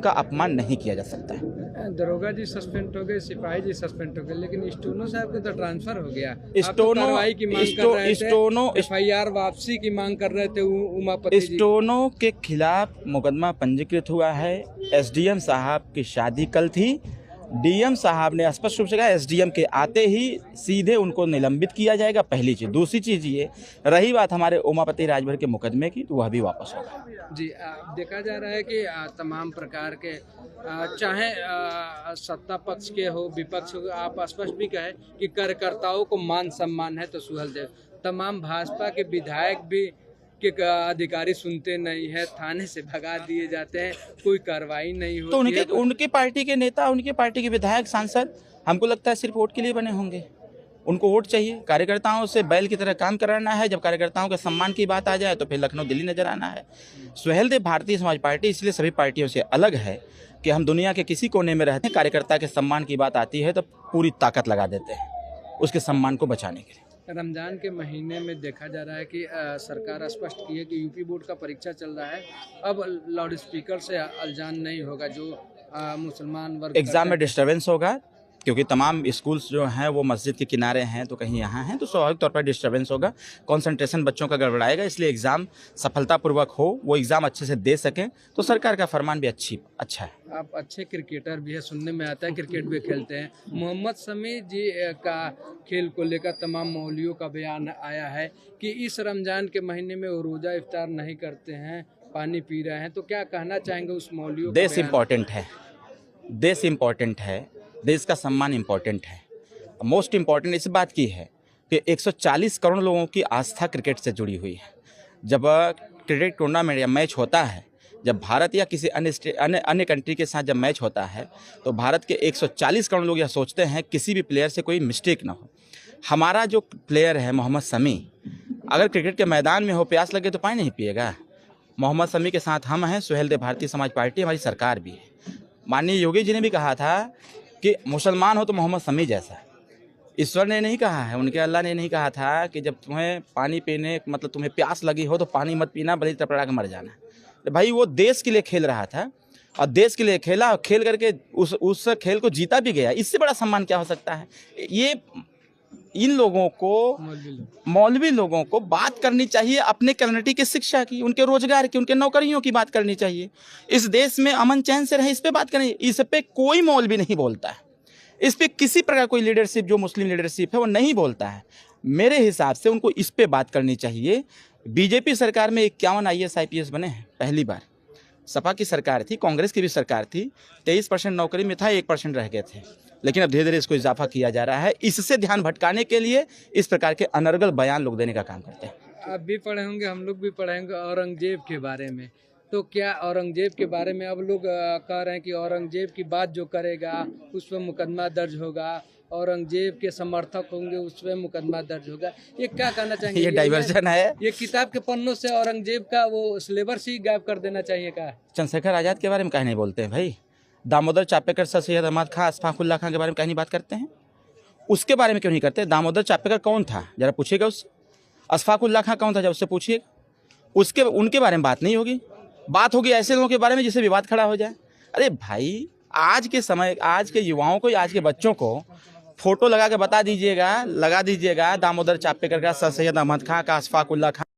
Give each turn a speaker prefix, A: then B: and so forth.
A: उनका अपमान नहीं किया जा सकता है।
B: दरोगा जी सस्पेंड हो गए, सिपाही जी सस्पेंड हो गए, लेकिन स्टोनो साहब को तो ट्रांसफर हो गया। आप तो
A: स्टोनो
B: कार्रवाई की मांग कर रहे थे,
A: स्टोनो
B: एफआईआर वापसी की मांग कर रहे थे उमापति जी।
A: स्टोनो के खिलाफ मुकदमा पंजीकृत हुआ है। एसडीएम साहब की शादी कल थी। डीएम साहब ने स्पष्ट रूप से कहा एसडीएम के आते ही सीधे उनको निलंबित किया जाएगा, पहली चीज़। दूसरी चीज़ ये रही बात हमारे उमापति राजभर के मुकदमे की, तो वह भी वापस होगा।
B: जी, देखा जा रहा है कि तमाम प्रकार के चाहे सत्ता पक्ष के हो विपक्ष हो, आप स्पष्ट भी कहे कि कार्यकर्ताओं को मान सम्मान है, तो सुहेलदेव तमाम भाजपा के विधायक भी के अधिकारी सुनते नहीं है, थाने से भगा दिए जाते हैं, कोई कार्रवाई नहीं होती है।
A: तो उनके पार्टी के नेता, उनके पार्टी के विधायक, सांसद हमको लगता है सिर्फ वोट के लिए बने होंगे। उनको वोट चाहिए, कार्यकर्ताओं से बैल की तरह काम कराना है। जब कार्यकर्ताओं के सम्मान की बात आ जाए तो फिर लखनऊ दिल्ली नजर आना है। सुहेलदेव भारतीय समाज पार्टी इसलिए सभी पार्टियों से अलग है कि हम दुनिया के किसी कोने में रहते हैं, कार्यकर्ता के सम्मान की बात आती है तो पूरी ताकत लगा देते हैं उसके सम्मान को बचाने के लिए।
B: रमजान के महीने में देखा जा रहा है कि सरकार स्पष्ट की है कि यूपी बोर्ड का परीक्षा चल रहा है, अब लाउड स्पीकर से अजान नहीं होगा, जो मुसलमान वर्ग
A: एग्जाम में डिस्टर्बेंस होगा क्योंकि तमाम स्कूल्स जो हैं वो मस्जिद के किनारे हैं, तो कहीं यहाँ हैं, तो स्वाभाविक तौर पर डिस्टर्बेंस होगा, कंसंट्रेशन बच्चों का गड़बड़ाएगा। इसलिए एग्ज़ाम सफलतापूर्वक हो, वो एग्ज़ाम अच्छे से दे सकें, तो सरकार का फरमान भी अच्छा है।
B: आप अच्छे क्रिकेटर भी है, सुनने में आता है क्रिकेट भी खेलते हैं। मोहम्मद शमी जी का खेल को लेकर तमाम मौलवियों का बयान आया है कि इस रमज़ान के महीने में वो रोज़ा इफ्तार नहीं करते हैं, पानी पी रहे हैं, तो क्या कहना चाहेंगे उस मौलवियों?
A: देश इम्पॉर्टेंट है, देश इम्पॉर्टेंट है, देश का सम्मान इम्पॉर्टेंट है। मोस्ट इम्पॉर्टेंट इस बात की है कि 140 करोड़ लोगों की आस्था क्रिकेट से जुड़ी हुई है। जब क्रिकेट टूर्नामेंट या मैच होता है, जब भारत या किसी अन्य कंट्री के साथ जब मैच होता है, तो भारत के 140 करोड़ लोग यह सोचते हैं किसी भी प्लेयर से कोई मिस्टेक ना हो। हमारा जो प्लेयर है मोहम्मद शमी, अगर क्रिकेट के मैदान में हो, प्यास लगे तो पानी नहीं पिएगा। मोहम्मद शमी के साथ हम हैं, सुहेलदेव भारतीय समाज पार्टी, हमारी सरकार भी है। माननीय योगी जी ने भी कहा था कि मुसलमान हो तो मोहम्मद शमी जैसा। ईश्वर ने नहीं कहा है, उनके अल्लाह ने नहीं कहा था कि जब तुम्हें पानी पीने मतलब तुम्हें प्यास लगी हो तो पानी मत पीना, भले तड़पड़ा के मर जाना। तो भाई वो देश के लिए खेल रहा था और देश के लिए खेला और खेल करके उस खेल को जीता भी गया। इससे बड़ा सम्मान क्या हो सकता है? ये इन लोगों को, मौलवी लोगों को बात करनी चाहिए अपने कम्युनिटी की शिक्षा की, उनके रोजगार की, उनके नौकरियों की बात करनी चाहिए। इस देश में अमन चैन से रहे, इस पे बात करें। इस पे कोई मौलवी नहीं बोलता है, इस पे किसी प्रकार कोई लीडरशिप जो मुस्लिम लीडरशिप है वो नहीं बोलता है। मेरे हिसाब से उनको इस पे बात करनी चाहिए। बीजेपी सरकार में 51 IAS IPS बने हैं पहली बार। सपा की सरकार थी, कांग्रेस की भी सरकार थी, 23% नौकरी में था, 1% रह गए थे। लेकिन अब धीरे धीरे इसको इजाफा किया जा रहा है। इससे ध्यान भटकाने के लिए इस प्रकार के अनर्गल बयान लोग देने का काम करते हैं।
B: आप भी पढ़े होंगे, हम लोग भी पढ़े होंगे औरंगजेब के बारे में, तो क्या औरंगजेब के बारे में अब लोग कह रहे हैं कि औरंगजेब की बात जो करेगा उस पर मुकदमा दर्ज होगा, औरंगजेब के समर्थक होंगे उस पर मुकदमा दर्ज होगा। ये क्या कहना चाहेंगे?
A: ये डाइवर्जन है।
B: ये किताब के पन्नों से औरंगजेब का वो सिलेबस ही गायब कर देना चाहिए। क्या
A: चंद्रशेखर आज़ाद के बारे में कहीं नहीं बोलते हैं भाई? दामोदर चापेकर, सर सैयद अहमद खां, अशफाक उल्लाह खां के बारे में कहीं नहीं बात करते हैं? उसके बारे में क्यों नहीं करते? दामोदर चापेकर कौन था जरा पूछिएगा उससे। अशफाक उल्लाह खां कौन था जब उससे पूछिएगा। उनके बारे में बात नहीं होगी। बात होगी ऐसे लोगों के बारे में जिससे विवाद खड़ा हो जाए। अरे भाई, आज के समय, आज के युवाओं को, आज के बच्चों को फोटो लगा के बता दीजिएगा, लगा दीजिएगा दामोदर चापेकर का, सर सैयद अहमद खां का, अशफाक उल्लाह खां